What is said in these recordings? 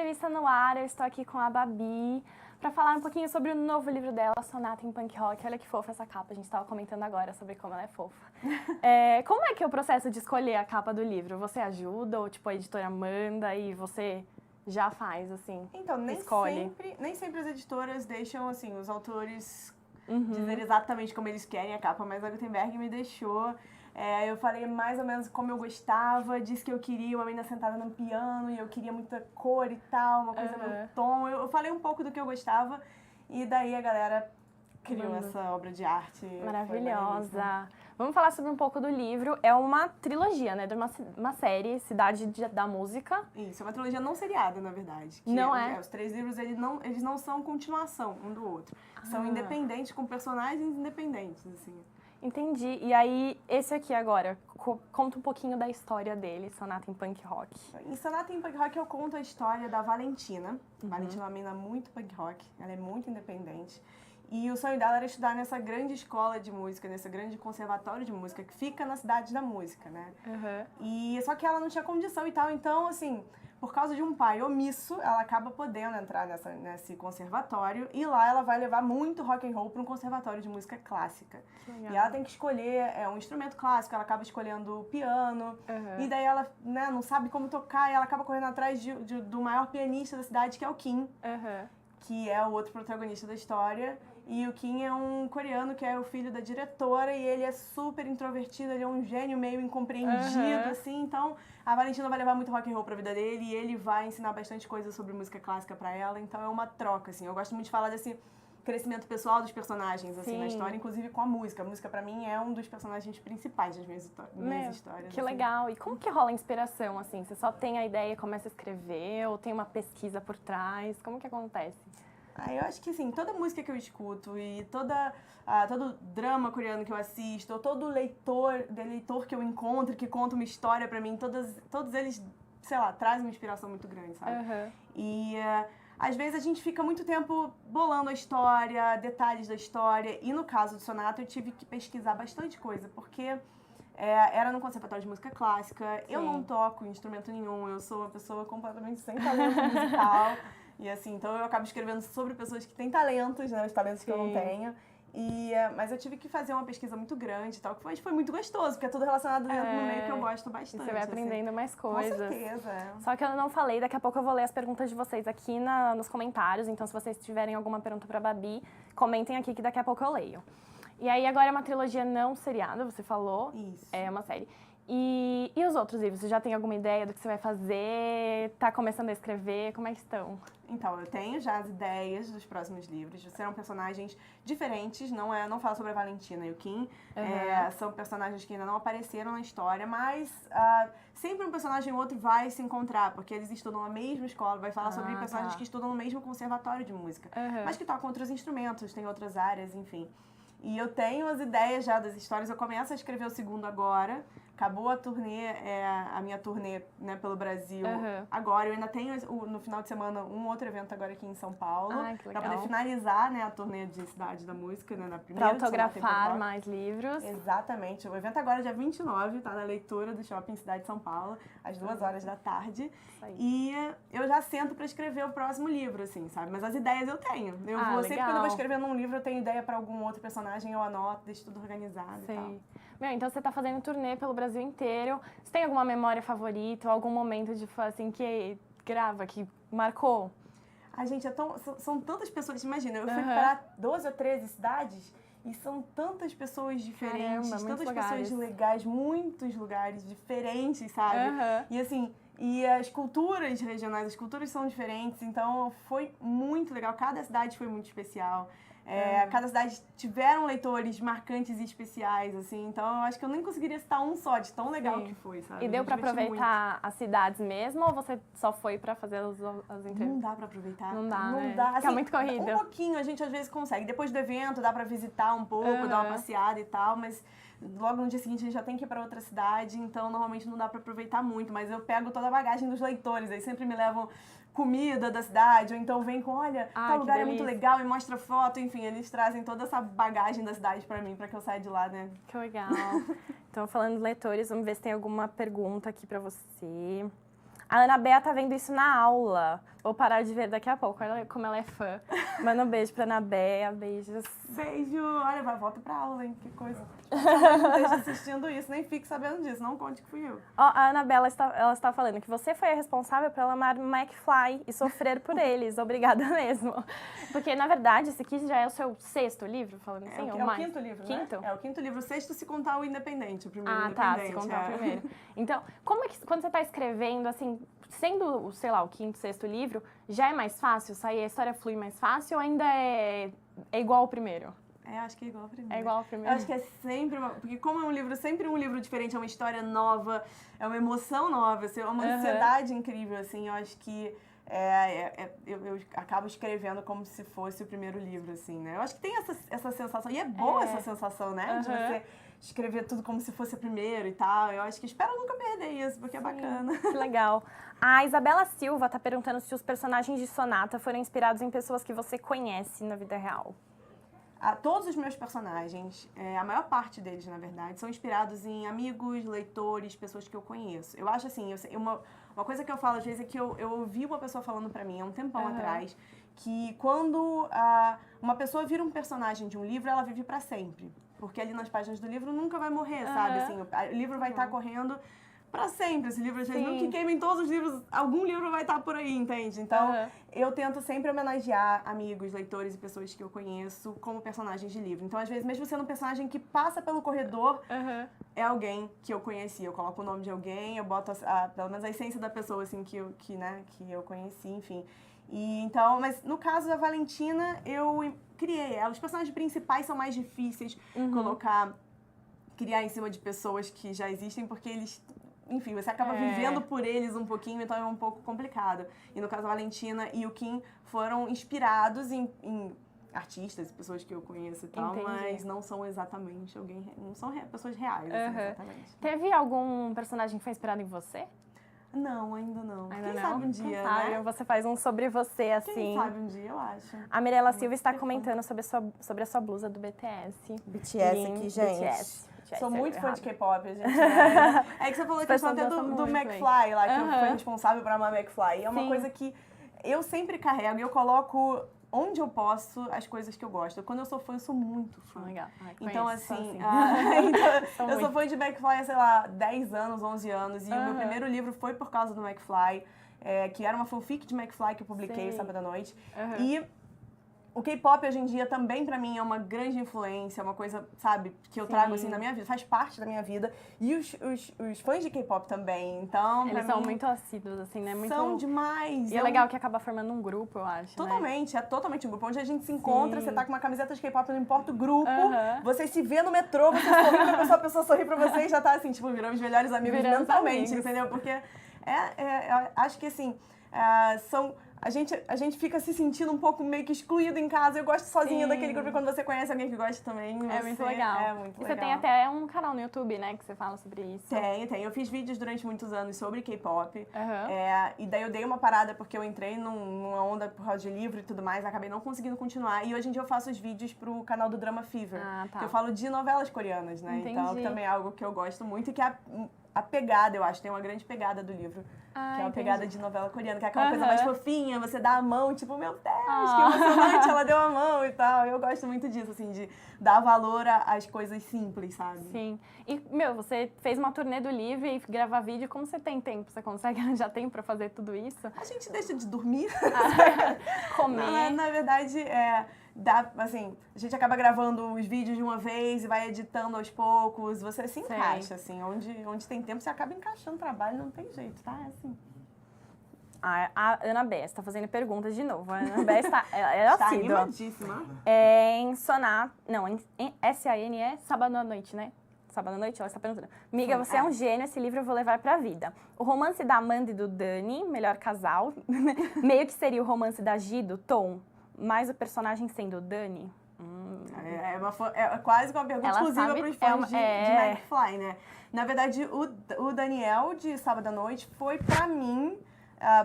Entrevista no Ar. Eu estou aqui com a Babi para falar um pouquinho sobre o novo livro dela, Sonata em Punk Rock. Olha que fofa essa capa, a gente estava comentando agora sobre como ela é fofa. Como é que é o processo de escolher a capa do livro? Você ajuda ou tipo a editora manda e você já faz, assim, então, escolhe? Nem sempre as editoras deixam, assim, os autores dizer exatamente como eles querem a capa, mas a Gutenberg me deixou. Eu falei mais ou menos como eu gostava, disse que eu queria uma menina sentada no piano e eu queria muita cor e tal, uma coisa no tom. Eu falei um pouco do que eu gostava e daí a galera criou essa obra de arte. Maravilhosa. Vamos falar sobre um pouco do livro. É uma trilogia, né? De uma série, Cidade da Música. Isso, é uma trilogia não seriada, na verdade. Não é? Os 3 livros, eles não são continuação um do outro. São independentes, com personagens independentes, assim. Entendi. E aí, esse aqui agora, conta um pouquinho da história dele, Sonata em Punk Rock. Em Sonata em Punk Rock eu conto a história da Valentina. Valentina é uma menina muito punk rock, ela é muito independente. E o sonho dela era estudar nessa grande escola de música, nesse grande conservatório de música, que fica na Cidade da Música, né? E só que ela não tinha condição e tal, então, assim, por causa de um pai omisso, ela acaba podendo entrar nesse conservatório e lá ela vai levar muito rock and roll para um conservatório de música clássica. E ela tem que escolher um instrumento clássico, ela acaba escolhendo o piano, e daí ela, né, não sabe como tocar e ela acaba correndo atrás do maior pianista da cidade, que é o Kim, que é o outro protagonista da história. E o Kim é um coreano que é o filho da diretora e ele é super introvertido, ele é um gênio meio incompreendido, assim. Então, a Valentina vai levar muito rock and roll pra vida dele e ele vai ensinar bastante coisa sobre música clássica pra ela. Então, é uma troca, assim. Eu gosto muito de falar desse crescimento pessoal dos personagens, assim, na história, inclusive com a música. A música, pra mim, é um dos personagens principais das minhas histórias. Que assim. legal. E como que rola a inspiração, assim? Você só tem a ideia e começa a escrever ou tem uma pesquisa por trás? Como que acontece? Eu acho que, assim, toda música que eu escuto e todo drama coreano que eu assisto, ou todo leitor que eu encontro, que conta uma história pra mim, todos eles, sei lá, trazem uma inspiração muito grande, sabe? E às vezes a gente fica muito tempo bolando a história, detalhes da história, e no caso do Sonata eu tive que pesquisar bastante coisa, porque era no conservatório de música clássica, eu não toco instrumento nenhum, eu sou uma pessoa completamente sem talento musical. E assim, então eu acabo escrevendo sobre pessoas que têm talentos, né? Os talentos que eu não tenho. Mas eu tive que fazer uma pesquisa muito grande e tal, que foi muito gostoso, porque é tudo relacionado dentro no meio que eu gosto bastante. E você vai aprendendo assim. mais coisas. Com certeza. Só que eu não falei, daqui a pouco eu vou ler as perguntas de vocês aqui nos comentários. Então, se vocês tiverem alguma pergunta pra Babi, comentem aqui que daqui a pouco eu leio. E aí, agora é uma trilogia não seriada, você falou. Isso. É uma série. E os outros livros? Você já tem alguma ideia do que você vai fazer? Tá começando a escrever? Como é que estão? Então, eu tenho já as ideias dos próximos livros. Serão personagens diferentes, não falo sobre a Valentina e o Kim. São personagens que ainda não apareceram na história, mas sempre um personagem ou outro vai se encontrar, porque eles estudam na mesma escola, vai falar sobre personagens que estudam no mesmo conservatório de música, mas que tocam outros instrumentos, tem outras áreas, enfim. E eu tenho as ideias já das histórias, eu começo a escrever o segundo agora. Acabou a turnê, a minha turnê, né, pelo Brasil agora. Eu ainda tenho no final de semana um outro evento agora aqui em São Paulo. Pra poder finalizar, né, a turnê de Cidade da Música, né, na primeira. Pra autografar mais livros. Exatamente. O evento agora é dia 29, tá na leitura do Shopping Cidade de São Paulo, às 2h da tarde. Isso aí. E eu já sento pra escrever o próximo livro, assim, sabe? Mas as ideias eu tenho. Sempre quando eu vou escrevendo um livro, eu tenho ideia pra algum outro personagem, eu anoto, deixo tudo organizado e tal. Então você tá fazendo turnê pelo Brasil inteiro. Você tem alguma memória favorita ou algum momento de assim que que marcou? Gente, são tantas pessoas. Imagina, eu fui para 12 ou 13 cidades e são tantas pessoas diferentes, tantas pessoas legais, muitos lugares diferentes, sabe? E assim, e as culturas regionais, as culturas são diferentes, então foi muito legal. Cada cidade foi muito especial. Cada cidade tiveram leitores marcantes e especiais, assim, então eu acho que eu nem conseguiria citar um só, de tão legal que foi, sabe? E deu pra aproveitar as cidades mesmo, ou você só foi pra fazer as entrevistas? Não dá pra aproveitar. Não dá, né? Fica assim, muito corrido. Um pouquinho a gente às vezes consegue. Depois do evento dá pra visitar um pouco, dar uma passeada e tal, mas logo no dia seguinte a gente já tem que ir pra outra cidade, então normalmente não dá pra aproveitar muito, mas eu pego toda a bagagem dos leitores, aí sempre me levam comida da cidade, ou então vem com, olha, tal lugar é muito legal e mostra foto, enfim, eles trazem toda essa bagagem da cidade pra mim, pra que eu saia de lá, né? Que legal. Então, falando de leitores, vamos ver se tem alguma pergunta aqui pra você. A Ana Bea tá vendo isso na aula. Vou parar de ver daqui a pouco, olha como ela é fã. Manda um beijo pra Ana Bea, beijos. Beijo! Olha, volta pra aula, hein? Que coisa. Não esteja assistindo isso, nem fique sabendo disso, não conte que fui eu. Ó, a Ana Bea, ela está falando que você foi a responsável por amar McFly e sofrer por eles. Obrigada mesmo. Porque, na verdade, esse aqui já é o seu 6º livro, falando assim, ou mais? É o 5º livro, Quinto? né? É o 5º livro, o 6º se contar o Independente, o primeiro tá, Independente. se contar o primeiro. Então, como é que, quando você está escrevendo, assim, sendo, sei lá, o 5º, 6º livro, já é mais fácil sair, a história flui mais fácil ou ainda é igual ao primeiro? Acho que é igual ao primeiro. É igual ao primeiro? Eu acho que é sempre porque como é um livro, sempre um livro diferente, é uma história nova, é uma emoção nova, é uma ansiedade incrível, assim, eu acho que eu acabo escrevendo como se fosse o primeiro livro, assim, né? Eu acho que tem essa sensação, e é boa essa sensação, né? De você escrever tudo como se fosse o primeiro e tal. Eu acho que espero nunca perder isso, porque é bacana. Que legal. A Isabela Silva tá perguntando se os personagens de Sonata foram inspirados em pessoas que você conhece na vida real. Todos os meus personagens, a maior parte deles, na verdade, são inspirados em amigos, leitores, pessoas que eu conheço. Eu acho assim, uma coisa que eu falo às vezes é que eu ouvi uma pessoa falando pra mim há um tempão atrás, que quando uma pessoa vira um personagem de um livro, ela vive pra sempre. Porque ali nas páginas do livro nunca vai morrer, sabe? Assim, o livro vai estar correndo pra sempre. Esse livro, mesmo que queimem todos os livros, algum livro vai estar por aí, entende? Então, eu tento sempre homenagear amigos, leitores e pessoas que eu conheço como personagens de livro. Então, às vezes, mesmo sendo um personagem que passa pelo corredor, é alguém que eu conheci. Eu coloco o nome de alguém, eu boto pelo menos a essência da pessoa, assim, que eu conheci, enfim. E, então, mas no caso da Valentina, eu criei ela. Os personagens principais são mais difíceis criar em cima de pessoas que já existem, porque eles... Enfim, você acaba vivendo por eles um pouquinho, então é um pouco complicado. E no caso, a Valentina e o Kim foram inspirados em artistas, pessoas que eu conheço e tal, mas não são exatamente não são pessoas reais, assim, exatamente. Teve algum personagem que foi inspirado em você? Não, ainda não. Quem sabe um dia, né? Você faz um sobre você, assim. Quem sabe um dia, eu acho. A Mirella Silva está comentando sobre a sua blusa do BTS. BTS aqui, gente. BTS. Sou muito fã de K-pop, gente. É que você falou a questão até do McFly lá, que foi responsável por amar McFly. É uma coisa que eu sempre carrego e eu coloco onde eu posso as coisas que eu gosto. Quando eu sou fã, eu sou muito fã. Legal. Então, assim, eu sou fã de McFly há, sei lá, 10 anos, 11 anos. E o meu primeiro livro foi por causa do McFly, que era uma fanfic de McFly que eu publiquei sábado à noite. E o K-pop hoje em dia também pra mim é uma grande influência, é uma coisa, sabe, que eu trago assim na minha vida, faz parte da minha vida. E os fãs de K-pop também, então eles são muito assíduos, assim, né? São demais. E é legal que acaba formando um grupo, eu acho, Totalmente, é totalmente um grupo. Onde a gente se encontra, você tá com uma camiseta de K-pop, não importa o grupo, você se vê no metrô, você sorri pra a pessoa sorri pra você e já tá assim, tipo, viramos melhores amigos mentalmente, entendeu? Porque acho que assim, a gente fica se sentindo um pouco meio que excluído em casa. Eu gosto sozinha daquele grupo e quando você conhece alguém que gosta também. É muito legal. É muito legal. Você tem até um canal no YouTube, né, que você fala sobre isso. Tenho. Eu fiz vídeos durante muitos anos sobre K-pop. E daí eu dei uma parada porque eu entrei numa onda por causa de livro e tudo mais, acabei não conseguindo continuar. E hoje em dia eu faço os vídeos pro canal do Drama Fever, que eu falo de novelas coreanas, né? Entendi. Então, que também é algo que eu gosto muito e que a pegada, eu acho, tem uma grande pegada do livro. Que é uma pegada de novela coreana, que é aquela coisa mais fofinha, você dá a mão, tipo, meu Deus, que emocionante, ela deu a mão e tal. Eu gosto muito disso, assim, de dar valor às coisas simples, sabe? Sim. E, você fez uma turnê do livro e gravar vídeo, como você tem tempo? Você consegue arranjar tempo pra fazer tudo isso? A gente deixa de dormir. Comer. Na verdade, assim, a gente acaba gravando os vídeos de uma vez e vai editando aos poucos, você se encaixa, assim, onde tem tempo você acaba encaixando o trabalho, não tem jeito, tá? É assim. A Ana Bess está fazendo perguntas de novo. A Ana Bess está animadíssima. Em Sonata, não, em SANE, sábado à noite, né? Sábado à noite, ela está perguntando. Amiga, você é um gênio, esse livro eu vou levar pra vida. O romance da Amanda e do Dani, melhor casal, meio que seria o romance da Gi, do Tom, mas o personagem sendo o Dani. É quase uma pergunta exclusiva para os fãs de McFly, né? Na verdade, o Daniel de Sábado à Noite foi, pra mim,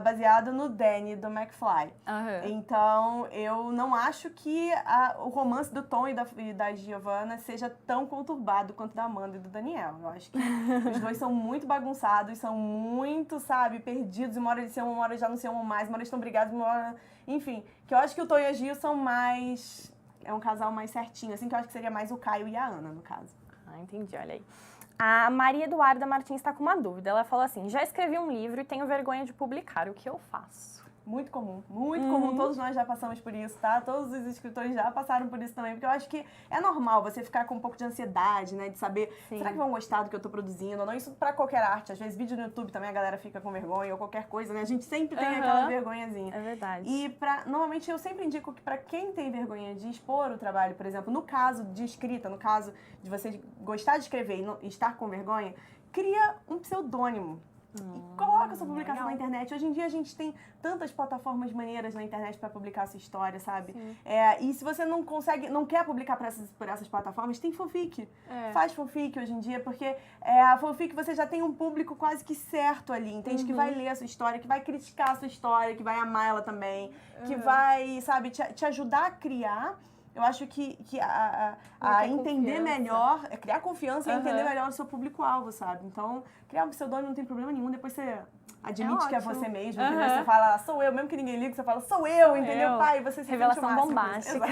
baseado no Danny, do McFly. Aham. Então, eu não acho que o romance do Tom e da Giovanna seja tão conturbado quanto da Amanda e do Daniel. Eu acho que os dois são muito bagunçados, são muito, sabe, perdidos. Uma hora eles se amam, uma hora já não se amam mais, uma hora eles estão brigados, uma hora... Enfim, que eu acho que o Tom e a Gil são mais... É um casal mais certinho, assim, que eu acho que seria mais o Caio e a Ana, no caso. Ah, entendi, olha aí. A Maria Eduarda Martins está com uma dúvida. Ela falou assim, já escrevi um livro e tenho vergonha de publicar, o que eu faço? Muito comum, muito comum. Todos nós já passamos por isso, tá? Todos os escritores já passaram por isso também, porque eu acho que é normal você ficar com um pouco de ansiedade, né? De saber, será que vão gostar do que eu tô produzindo ou não? Isso pra qualquer arte. Às vezes, vídeo no YouTube também a galera fica com vergonha ou qualquer coisa, né? A gente sempre tem aquela vergonhazinha. É verdade. E normalmente eu sempre indico que pra quem tem vergonha de expor o trabalho, por exemplo, no caso de escrita, no caso de você gostar de escrever e estar com vergonha, cria um pseudônimo. E coloca a sua publicação na internet. Hoje em dia a gente tem tantas plataformas maneiras na internet para publicar a sua história, sabe? E se você não quer publicar por essas plataformas, tem fanfic. Faz fanfic hoje em dia, porque a fanfic você já tem um público quase que certo ali, entende? Que vai ler a sua história, que vai criticar a sua história, que vai amar ela também, que vai, sabe, te ajudar a criar. Eu acho que a entender melhor, criar confiança e entender melhor o seu público-alvo, sabe? Então, criar um pseudônimo não tem problema nenhum, depois você admite que é você mesmo, entendeu? Você fala, sou eu, mesmo que ninguém liga, você fala, sou eu, entendeu? Pai, você se Revelação sente o bombástica.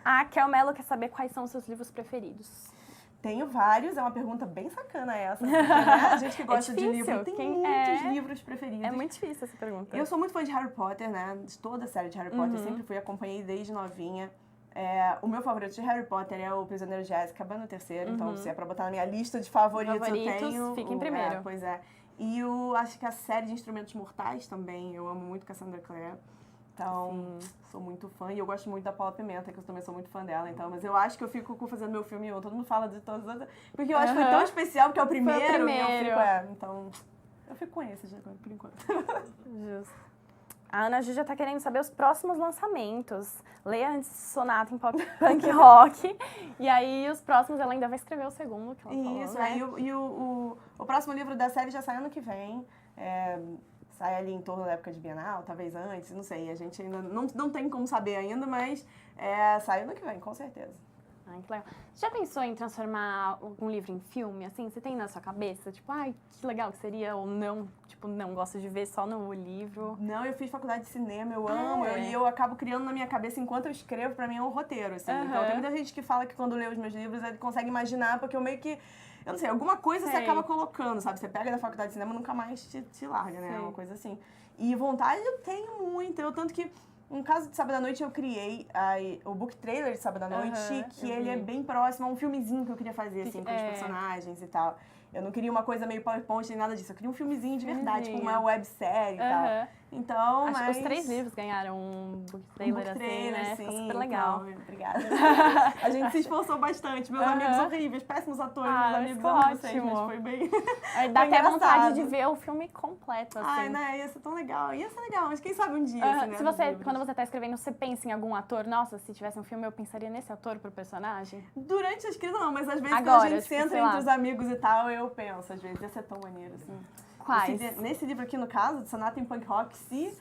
A Kel Mello quer saber quais são os seus livros preferidos. Tenho vários, é uma pergunta bem sacana essa. Né? A gente que gosta de livro tem muitos livros preferidos. É muito difícil essa pergunta. Eu sou muito fã de Harry Potter, né? De toda a série de Harry Potter, sempre fui, acompanhei desde novinha. O meu favorito de Harry Potter é o Prisioneiro de Azkaban, no terceiro. Então, se é pra botar na minha lista de favoritos, eu tenho... Fica em primeiro. Pois é. E acho que a série de Instrumentos Mortais também, eu amo muito Cassandra Clare. Então, sou muito fã. E eu gosto muito da Paula Pimenta, que eu também sou muito fã dela. Então, mas eu acho que eu fico fazendo meu filme 1. Todo mundo fala de todos os outros. Porque eu acho que foi tão especial, porque é o primeiro. Foi o primeiro. E eu fico, então, eu fico com esse, por enquanto. Justo. A Ana Júlia tá querendo saber os próximos lançamentos. Leia antes Sonata em Punk Rock. E aí, os próximos, ela ainda vai escrever o segundo, que ela falou, Isso, né? E o próximo livro da série já sai ano que vem. Sai ali em torno da época de Bienal, talvez antes, não sei. A gente ainda não tem como saber ainda, mas sai ano que vem, com certeza. Ai, que legal. Você já pensou em transformar algum livro em filme, assim? Você tem na sua cabeça? Tipo, ai, que legal que seria, ou não? Tipo, não, gosto de ver só no livro. Não, eu fiz faculdade de cinema, eu amo, e eu acabo criando na minha cabeça enquanto eu escrevo, pra mim é um roteiro, assim. Então, tem muita gente que fala que quando lê os meus livros, ele consegue imaginar, porque eu meio que... Eu não sei, alguma coisa você acaba colocando, sabe? Você pega da faculdade de cinema e nunca mais te larga, né? Uma coisa assim. E vontade eu tenho muita, tanto que... No caso de Sábado à Noite, eu criei o book trailer de Sábado à Noite, que ele é bem próximo a um filmezinho que eu queria fazer, assim, com os personagens e tal. Eu não queria uma coisa meio PowerPoint nem nada disso, eu queria um filmezinho de verdade, tipo uma websérie e tal. Então, Os 3 livros ganharam um book trailer, assim, né? Ficou super legal. Então, obrigada. A gente se esforçou bastante, meus amigos horríveis, péssimos atores, meus amigos, amo vocês, mas foi bem... Dá até vontade de ver o filme completo, assim. Ai, né? Ia ser tão legal. Ia ser legal, mas quem sabe um dia, assim, né? Quando você tá escrevendo, você pensa em algum ator? Nossa, se tivesse um filme, eu pensaria nesse ator pro personagem? Durante a escrita, não, mas às vezes agora, quando a gente senta entre os amigos e tal, eu penso, às vezes, ia ser tão maneiro, assim. Quais? Nesse livro aqui, no caso, de Sonata em Punk Rock, se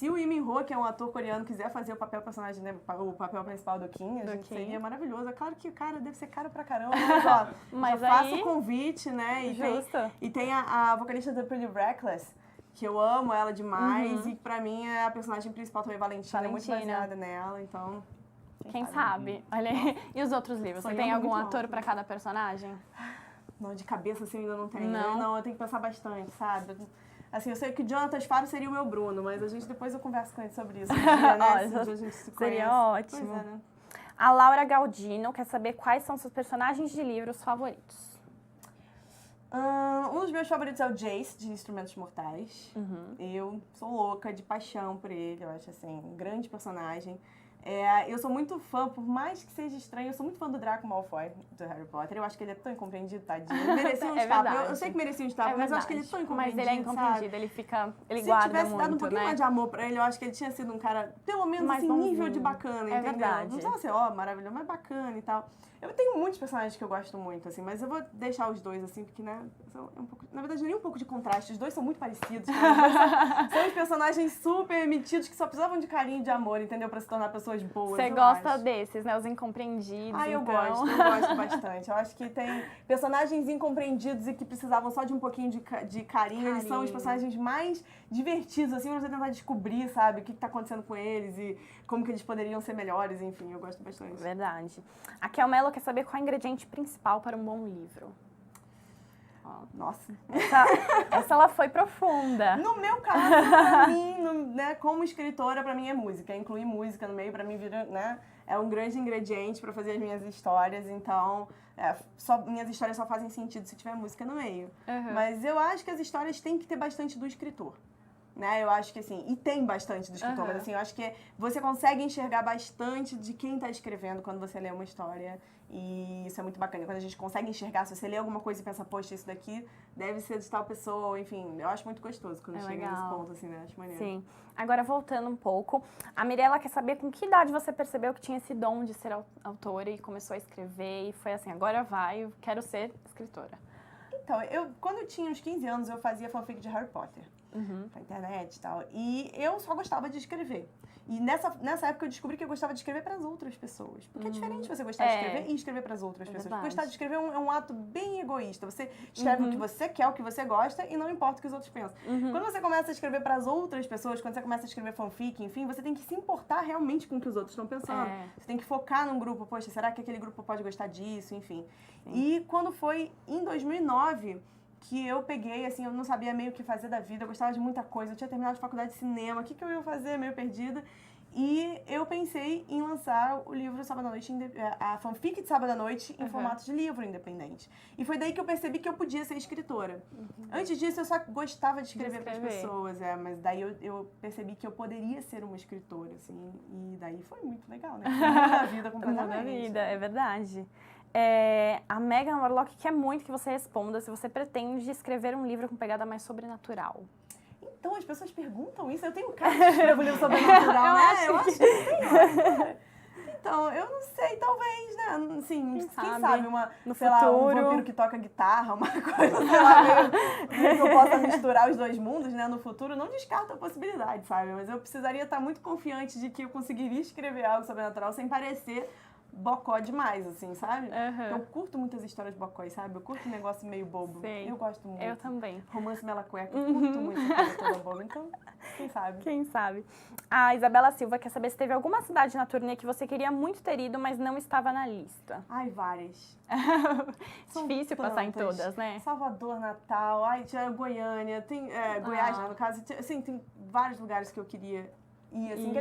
o Lee Min-ho, que é um ator coreano, quiser fazer o papel personagem, né, o papel principal do Kim, seria maravilhoso. É claro que o cara deve ser caro pra caramba, mas ó, mas já faço o convite, né? E tem a vocalista da Pretty Reckless, que eu amo ela demais, e pra mim é a personagem principal também, Valentina, é muito baseada nela, então... Quem sabe? Olha aí. E os outros livros? Você tem algum ator pra cada personagem? Não, de cabeça assim ainda não tenho. Não, eu tenho que pensar bastante, sabe? Assim, eu sei que o Jonathan Faro seria o meu Bruno, mas depois eu converso com ele sobre isso. Um dia, né? Um dia a gente se seria ótimo. Pois é, né? A Laura Galdino quer saber quais são seus personagens de livros favoritos. Um dos meus favoritos é o Jace, de Instrumentos Mortais. Eu sou louca de paixão por ele, eu acho assim, um grande personagem. Eu sou muito fã, por mais que seja estranho, eu sou muito fã do Draco Malfoy, do Harry Potter. Eu acho que ele é tão incompreendido, tadinho. Ele merecia um estapo. Eu sei que merecia um estapo, mas eu acho que ele é tão incompreendido, mas ele é incompreendido, sabe? ele guarda muito, Se tivesse dado um pouquinho mais de amor pra ele, eu acho que ele tinha sido um cara, pelo menos mais assim, bonzinho. nível de bacana, entendeu? Verdade. Não precisava ser, maravilhoso, mas bacana e tal. Eu tenho muitos personagens que eu gosto muito, assim, mas eu vou deixar os dois, assim, porque, né, é um pouco, na verdade, nem um pouco de contraste. Os dois são muito parecidos. São os personagens super metidos que só precisavam de carinho e de amor, entendeu? Pra se tornar pessoas boas. Você gosta desses, né? Os incompreendidos. Eu então. gosto bastante. Eu acho que tem personagens incompreendidos e que precisavam só de um pouquinho de carinho. Eles são os personagens mais divertidos, assim, pra você tentar descobrir, sabe, o que tá acontecendo com eles e como que eles poderiam ser melhores, enfim, eu gosto bastante. Verdade. A Kel Mello quer saber qual é o ingrediente principal para um bom livro. Nossa. Essa ela foi profunda. No meu caso, pra mim, né, como escritora, pra mim é música. Incluir música no meio, pra mim, vira, né, é um grande ingrediente pra fazer as minhas histórias. Então, minhas histórias só fazem sentido se tiver música no meio. Uhum. Mas eu acho que as histórias têm que ter bastante do escritor. Né? Eu acho que assim, e tem bastante do escritor, mas assim, eu acho que você consegue enxergar bastante de quem está escrevendo quando você lê uma história. E isso é muito bacana. Quando a gente consegue enxergar, se você lê alguma coisa e pensa, poxa, isso daqui deve ser de tal pessoa, enfim, eu acho muito gostoso quando chega nesse ponto, assim, né? Acho maneiro. Sim. Agora, voltando um pouco, a Mirella quer saber com que idade você percebeu que tinha esse dom de ser autora e começou a escrever e foi assim, agora vai, eu quero ser escritora. Então, quando eu tinha uns 15 anos, eu fazia fanfic de Harry Potter. Pra internet e tal. E eu só gostava de escrever. E nessa época eu descobri que eu gostava de escrever para as outras pessoas. Porque é diferente você gostar de escrever e escrever para as outras pessoas. Verdade. Gostar de escrever é um ato bem egoísta. Você escreve o que você quer, o que você gosta e não importa o que os outros pensam. Quando você começa a escrever para as outras pessoas, quando você começa a escrever fanfic, enfim, você tem que se importar realmente com o que os outros estão pensando. Você tem que focar num grupo. Poxa, será que aquele grupo pode gostar disso? Enfim. E quando foi em 2009... que eu peguei, assim, eu não sabia meio o que fazer da vida, eu gostava de muita coisa, eu tinha terminado de faculdade de cinema, o que eu ia fazer, meio perdida. E eu pensei em lançar o livro Sábado à Noite, a fanfic de Sábado à Noite em formato de livro independente. E foi daí que eu percebi que eu podia ser escritora. Antes disso, eu só gostava de escrever para as pessoas, mas daí eu percebi que eu poderia ser uma escritora, assim, e daí foi muito legal, né? Mudou a vida completamente. Mudou a vida, é verdade. A Megan Warlock quer muito que você responda se você pretende escrever um livro com pegada mais sobrenatural. Então, as pessoas perguntam isso. Eu tenho cara de escrever um livro sobrenatural, né? Eu acho que tem. Então, eu não sei, talvez, né? Assim, quem sabe no sei futuro. Lá, um vampiro que toca guitarra, uma coisa, sei lá, meio que eu possa misturar os dois mundos, né? No futuro, não descarto a possibilidade, sabe? Mas eu precisaria estar muito confiante de que eu conseguiria escrever algo sobrenatural sem parecer bocó demais, assim, sabe? Eu curto muitas histórias de bocóis, sabe? Eu curto um negócio meio bobo. Sei. Eu gosto muito. Eu também. Romance mela cueca, eu curto muito essa coisa toda boba. Então, quem sabe? Quem sabe? A Isabela Silva quer saber se teve alguma cidade na turnê que você queria muito ter ido, mas não estava na lista. Ai, várias. Difícil passar em todas, né? Salvador, Natal, tinha Goiânia, tem Goiás, né, no caso. Assim, tem vários lugares que eu queria ir, assim,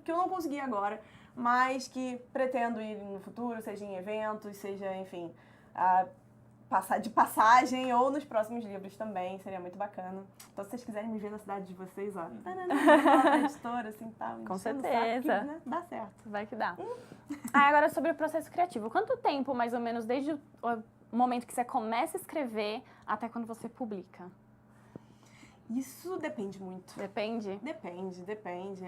que eu não consegui agora. Mas que pretendo ir no futuro, seja em eventos, seja, enfim, de passagem ou nos próximos livros também, seria muito bacana. Então, se vocês quiserem me ver na cidade de vocês, na editora, assim, tal. Com certeza. Né? Dá certo. Vai que dá. Agora, sobre o processo criativo. Quanto tempo, mais ou menos, desde o momento que você começa a escrever até quando você publica? Isso depende muito. Depende? Depende.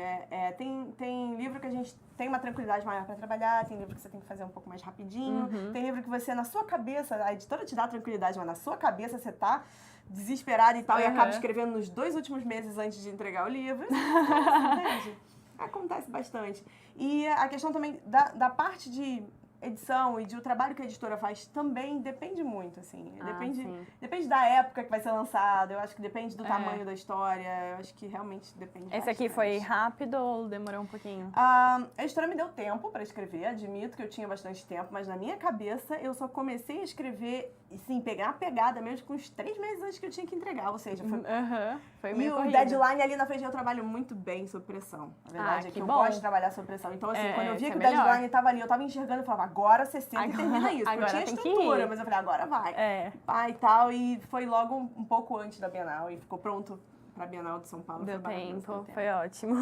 Tem livro que a gente tem uma tranquilidade maior para trabalhar, tem livro que você tem que fazer um pouco mais rapidinho, tem livro que você, na sua cabeça, a editora te dá tranquilidade, mas na sua cabeça você tá desesperada e tal, e acaba escrevendo nos 2 últimos meses antes de entregar o livro. Entende? Acontece bastante. E a questão também da parte de edição e o trabalho que a editora faz também depende muito, assim. Depende da época que vai ser lançado, eu acho que depende do tamanho da história, eu acho que realmente depende bastante. Esse aqui foi rápido ou demorou um pouquinho? A editora me deu tempo para escrever, admito que eu tinha bastante tempo, mas na minha cabeça eu só comecei a escrever, sim, pegar a pegada mesmo com uns 3 meses antes que eu tinha que entregar, ou seja, foi meio corrido. E o deadline ali na frente eu trabalho muito bem sob pressão. A verdade é que eu gosto de trabalhar sob pressão. Então, assim, quando eu via que o deadline estava ali, eu estava enxergando e falava, agora você senta e termina isso. Eu tinha estrutura, mas eu falei, agora vai. Vai e tal. E foi logo um pouco antes da Bienal e ficou pronto pra Bienal de São Paulo. Deu foi maravilhoso, tempo, deu foi ótimo.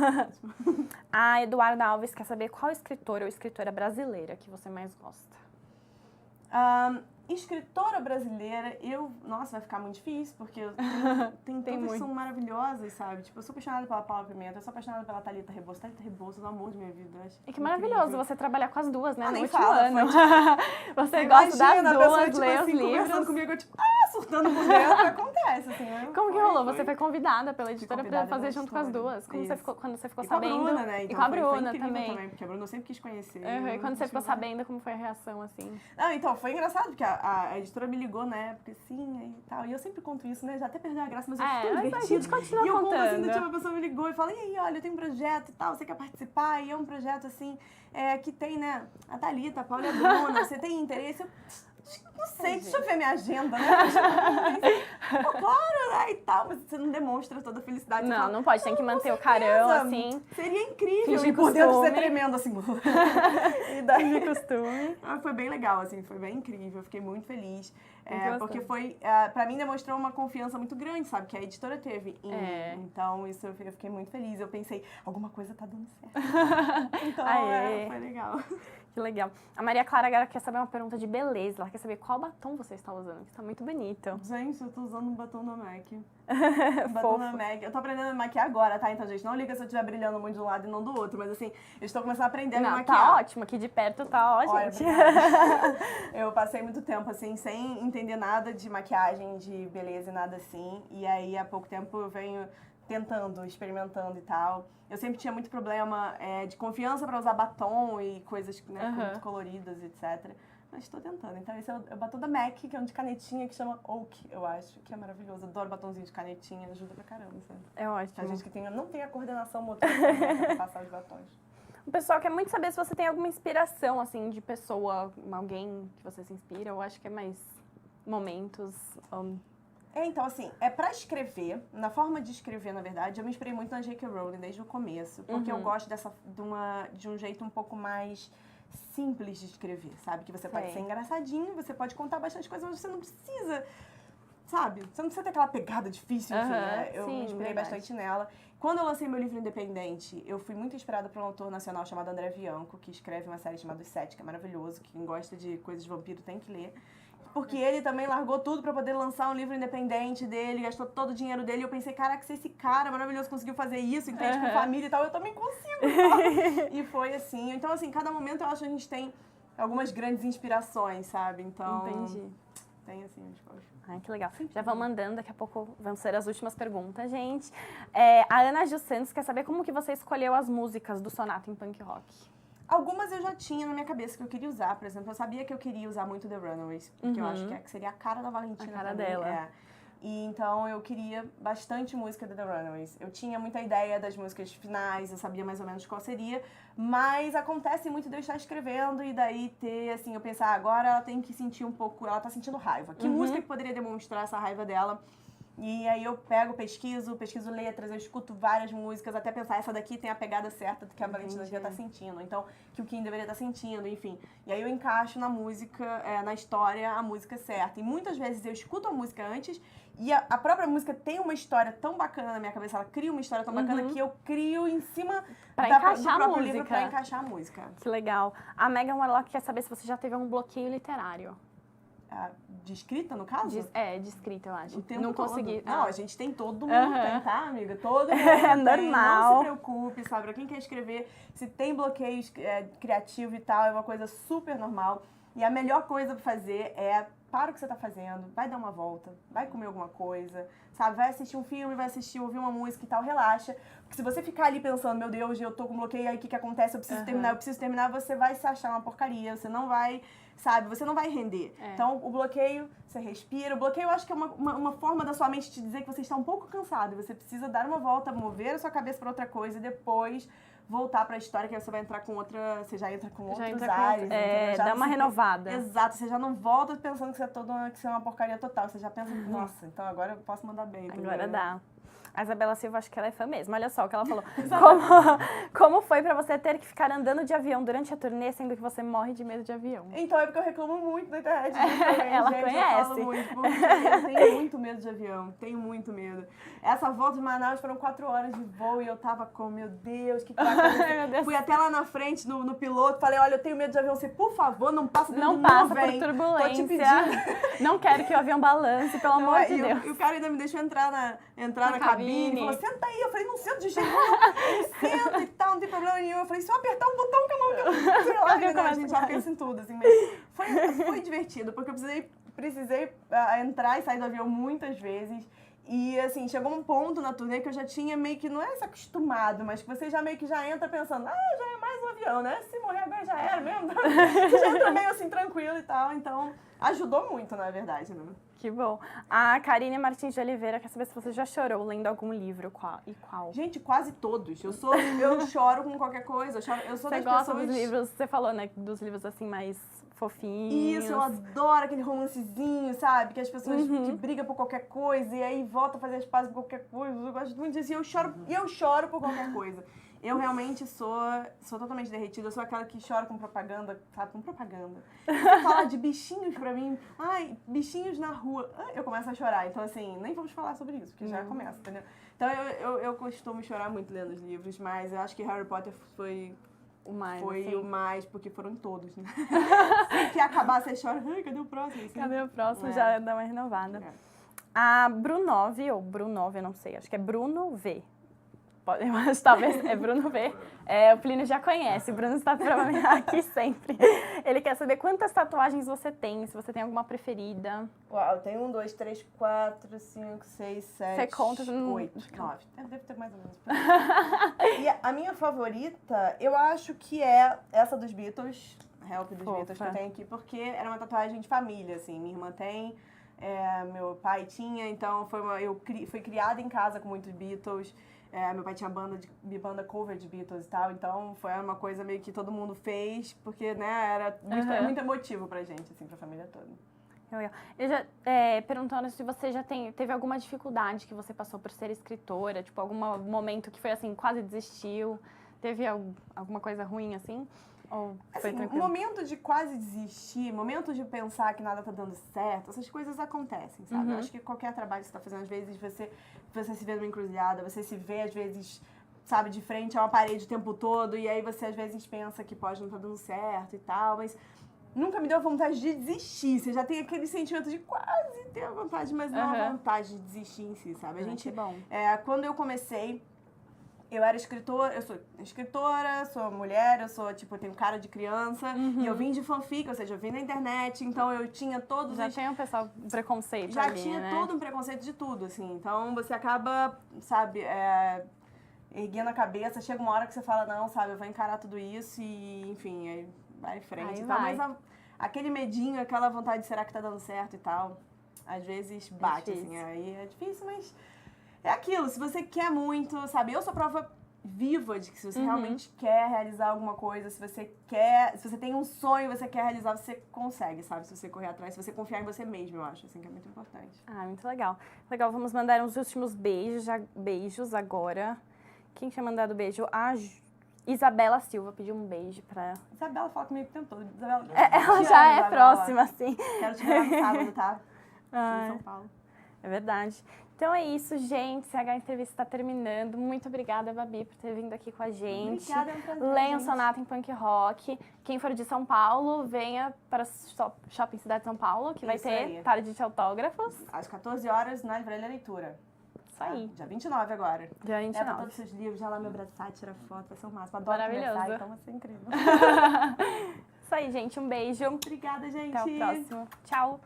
A Eduarda Alves quer saber qual escritora ou escritora brasileira que você mais gosta. Escritora brasileira, nossa, vai ficar muito difícil, porque tem tantas que são maravilhosas, sabe? Tipo, eu sou apaixonada pela Paula Pimenta, eu sou apaixonada pela Thalita Rebouças. Thalita Rebouças, o amor de minha vida. Eu acho E que maravilhoso incrível. você trabalhar com as duas, né? No Nem último fala, ano. Você Imagina, gosta das a pessoa, duas, tipo, lê assim, os conversando livros. comigo, eu tipo, surtando por dentro, acontece, assim, né? Como que rolou? Você foi convidada pela Fui editora pra convidada fazer pela junto com as editora. duas. Como você ficou, quando você ficou E com a sabendo? Bruna, né? E Então, com a foi Bruna incrível também. porque a Bruna eu sempre quis conhecer. E quando você ficou sabendo, como foi a reação, assim? Não, então, foi engraçado, porque a editora me ligou na época, assim, e tal. E eu sempre conto isso, né? Já até perdeu a graça, mas eu acho tão Mas a divertido. gente continua E eu conto assim, contando. do tipo, a pessoa me ligou e fala, e aí, olha, eu tenho um projeto e tal, você quer participar? E é um projeto, assim, que tem, né, a Thalita, a Paula e a Bruna, você tem interesse? Eu, não sei, deixa eu ver minha agenda, né? Pô, claro, né, e tal, mas você não demonstra toda a felicidade. Não, Fala, não pode, tem que com manter o certeza, carão, assim. Seria incrível, Fingir e por dentro costume. você tremendo, assim. E daí... De costume. Foi bem legal, assim, foi bem incrível, eu fiquei muito feliz. Porque bastante. pra mim demonstrou uma confiança muito grande, sabe? Que a editora teve em mim. Então, isso eu fiquei muito feliz. Eu pensei, alguma coisa tá dando certo. Então, foi legal. Que legal. A Maria Clara agora quer saber uma pergunta de beleza. Ela quer saber qual batom você está usando, que está muito bonito. Gente, eu tô usando um batom da MAC. Batom Fofo. da MAC. Eu tô aprendendo a me maquiar agora, tá? Então, gente, não liga se eu estiver brilhando muito de um lado e não do outro. Mas, assim, eu estou começando a aprender a me maquiar. Tá ótimo. Aqui de perto tá ó, Olha, gente. eu passei muito tempo, assim, sem entender nada de maquiagem, de beleza e nada assim. E aí, há pouco tempo, eu venho tentando, experimentando e tal. Eu sempre tinha muito problema de confiança pra usar batom e coisas, né, muito coloridas, etc. Mas estou tentando. Então, esse é o batom da MAC, que é um de canetinha, que chama Oak, eu acho, que é maravilhoso. Adoro batomzinho de canetinha, ajuda pra caramba, sabe? É ótimo. A gente que não tem a coordenação motora pra passar os batons. O pessoal quer muito saber se você tem alguma inspiração, assim, de pessoa, alguém que você se inspira. Eu acho que é mais momentos. Então, assim, pra escrever, na forma de escrever, na verdade, eu me inspirei muito na J.K. Rowling desde o começo, porque eu gosto de um jeito um pouco mais simples de escrever, sabe? Que você pode ser engraçadinho, você pode contar bastante coisas, mas você não precisa, sabe? Você não precisa ter aquela pegada difícil, enfim, né? Eu me inspirei bastante nela. Quando eu lancei meu livro independente, eu fui muito inspirada por um autor nacional chamado André Bianco, que escreve uma série chamada Os Sete, que é maravilhoso, que quem gosta de coisas de vampiro tem que ler. Porque ele também largou tudo pra poder lançar um livro independente dele, gastou todo o dinheiro dele. E eu pensei, caraca, se esse cara maravilhoso conseguiu fazer isso, entende, com família e tal, eu também consigo. E foi assim. Então, assim, cada momento eu acho que a gente tem algumas grandes inspirações, sabe? Então, entendi. Tem assim, as coisas. Ai, que legal. Já vão mandando, daqui a pouco vão ser as últimas perguntas, gente. A Ana Gil Santos quer saber como que você escolheu as músicas do Sonata em Punk Rock. Algumas eu já tinha na minha cabeça que eu queria usar, por exemplo, eu sabia que eu queria usar muito The Runaways, porque eu acho que seria a cara da Valentina. A cara também, dela. E então eu queria bastante música da The Runaways. Eu tinha muita ideia das músicas finais, eu sabia mais ou menos qual seria, mas acontece muito de eu estar escrevendo e daí ter, assim, eu pensar, agora ela tem que sentir um pouco, ela tá sentindo raiva. Que música que poderia demonstrar essa raiva dela? E aí eu pesquiso letras, eu escuto várias músicas, até pensar, essa daqui tem a pegada certa do que a Valentina devia estar sentindo, então, que o Kim deveria estar sentindo, enfim. E aí eu encaixo na música, na história, a música certa. E muitas vezes eu escuto a música antes e a própria música tem uma história tão bacana na minha cabeça, ela cria uma história tão bacana que eu crio em cima do próprio livro pra encaixar a música. Que legal. A Megan Warlock quer saber se você já teve algum bloqueio literário. De escrita, no caso? De escrita, eu acho. O tempo não todo. consegui. Não, a gente tem, todo mundo tem, tá, amiga? Todo mundo É tem. normal. Não se preocupe, sabe? Pra quem quer escrever, se tem bloqueio criativo e tal, é uma coisa super normal. E a melhor coisa pra fazer é, para o que você tá fazendo, vai dar uma volta, vai comer alguma coisa, sabe? Vai assistir um filme, vai ouvir uma música e tal, relaxa. Porque se você ficar ali pensando, meu Deus, eu tô com bloqueio, aí o que acontece? Eu preciso terminar, você vai se achar uma porcaria, você não vai... Sabe, você não vai render. Então, o bloqueio, você respira. O bloqueio, eu acho que é uma forma da sua mente te dizer que você está um pouco cansado. E você precisa dar uma volta, mover a sua cabeça para outra coisa e depois voltar para a história, que aí você vai entrar com outra... Você já entra com outros ares. Dá uma renovada. Exato. Você já não volta pensando que você é uma porcaria total. Você já pensa, nossa, então agora eu posso mandar bem. Agora dá. A Isabela Silva, acho que ela é fã mesmo. Olha só o que ela falou. Como foi pra você ter que ficar andando de avião durante a turnê, sendo que você morre de medo de avião? Então, é porque eu reclamo muito na internet. Também, Ela gente, conhece. Eu falo muito, porque eu tenho muito medo de avião. Tenho muito medo. Essa volta de Manaus foram 4 horas de voo e eu tava com, meu Deus, que vai acontecer? Fui até lá na frente no piloto, falei, olha, eu tenho medo de avião. Você, por favor, não passa dentro Não do passa por nuvem. Tô te turbulência. pedindo. Não quero que o avião balance, pelo amor de Deus. E o cara ainda me deixou entrar na cabine. Falou, senta aí. Eu falei, não sento de jeito nenhum. Senta e tal, não tem problema nenhum. Eu falei, se eu apertar um botão, que eu não... Sei lá, né? A gente já pensa em tudo, assim. Mas foi divertido, porque eu precisei entrar e sair do avião muitas vezes. E, assim, chegou um ponto na turnê que eu já tinha meio que, não é se acostumado, mas que você já meio que já entra pensando, já é mais um avião, né? Se morrer agora já era mesmo. Você já entra meio assim, tranquilo e tal. Então, ajudou muito, na verdade, né? Que bom. A Karine Martins de Oliveira quer saber se você já chorou lendo algum livro e qual. Gente, quase todos. Eu choro com qualquer coisa. Eu sou Você das gosta pessoas... dos livros, você falou, né, dos livros assim mais fofinhos. Isso, eu adoro aquele romancezinho, sabe? Que as pessoas que brigam por qualquer coisa e aí voltam a fazer as pazes por qualquer coisa. Eu gosto muito disso. E eu choro por qualquer coisa. Eu realmente sou totalmente derretida. Eu sou aquela que chora com propaganda, sabe? Com propaganda. Você fala de bichinhos pra mim. Ai, bichinhos na rua. Eu começo a chorar. Então, assim, nem vamos falar sobre isso, porque já começa, entendeu? Então, eu costumo chorar muito lendo os livros, mas eu acho que Harry Potter foi o mais, o mais, porque foram todos, né? Se acabar, você chora. Ai, cadê o próximo? Assim, cadê o próximo? Já dá uma renovada. A Brunove, ou Brunove, eu não sei, acho que é Bruno V. Mas talvez é Bruno V. O Plínio já conhece, o Bruno está provavelmente aqui sempre. Ele quer saber quantas tatuagens você tem, se você tem alguma preferida. Uau, eu tenho 1, 2, 3, 4, 5, 6, 7, você conta 8, 9. Deve ter mais ou menos. E a minha favorita, eu acho que é essa dos Beatles, Help dos Beatles, que eu tenho aqui, porque era uma tatuagem de família, assim. Minha irmã tem, meu pai tinha, então eu fui criada em casa com muitos Beatles. Meu pai tinha banda cover de Beatles e tal, então foi uma coisa meio que todo mundo fez, porque, né, era muito emotivo pra gente, assim, pra família toda. Legal. Eu já perguntando se você já teve alguma dificuldade que você passou por ser escritora, tipo, algum momento que foi assim, quase desistiu, teve alguma coisa ruim assim? Ou foi assim, tranquilo? Momento de quase desistir, momento de pensar que nada tá dando certo, essas coisas acontecem, sabe? Eu acho que qualquer trabalho que você tá fazendo, às vezes você se vê numa encruzilhada, você se vê, às vezes, sabe, de frente a uma parede o tempo todo, e aí você, às vezes, pensa que pode não tá dando certo e tal, mas nunca me deu vontade de desistir. Você já tem aquele sentimento de quase ter a vontade, mas não a vontade de desistir em si, sabe? A gente, quando eu comecei, eu era escritora, eu sou escritora, sou mulher, eu tenho cara de criança, e eu vim de fanfic, ou seja, eu vim na internet, então eu tinha todos Já tinha um pessoal preconceito já ali, tinha né? todo um preconceito de tudo, assim, então você acaba, sabe, erguendo a cabeça, chega uma hora que você fala, não, sabe, eu vou encarar tudo isso e, enfim, aí vai em frente e tal, mas aquele medinho, aquela vontade de será que tá dando certo e tal, às vezes bate, assim, aí é difícil, mas... É aquilo, se você quer muito, sabe? Eu sou prova viva de que se você realmente quer realizar alguma coisa, se você tem um sonho, você quer realizar, você consegue, sabe? Se você correr atrás, se você confiar em você mesmo, eu acho, assim, que é muito importante. Ah, muito legal. Legal, vamos mandar uns últimos beijos agora. Quem tinha mandado beijo? A Isabela Silva pediu um beijo pra... Isabela fala comigo o tempo todo. Isabela, ela já é próxima, assim. Quero te ver no sábado, tá? Em São Paulo. É verdade. Então é isso, gente. CH Entrevista está terminando. Muito obrigada, Babi, por ter vindo aqui com a gente. Obrigada, é um prazer. Leiam Sonata em Punk Rock. Quem for de São Paulo, venha para o Shopping Cidade de São Paulo, que vai ter tarde de autógrafos. Às 14 horas, na Livraria Leitura. Isso aí. Dia 29 agora. Dia 29. Leva todos os seus livros, já lá me abraçar, tira foto, vai ser o máximo. Adoro maravilhoso. Então vai ser incrível. Isso aí, gente. Um beijo. Obrigada, gente. Até o próximo. Tchau.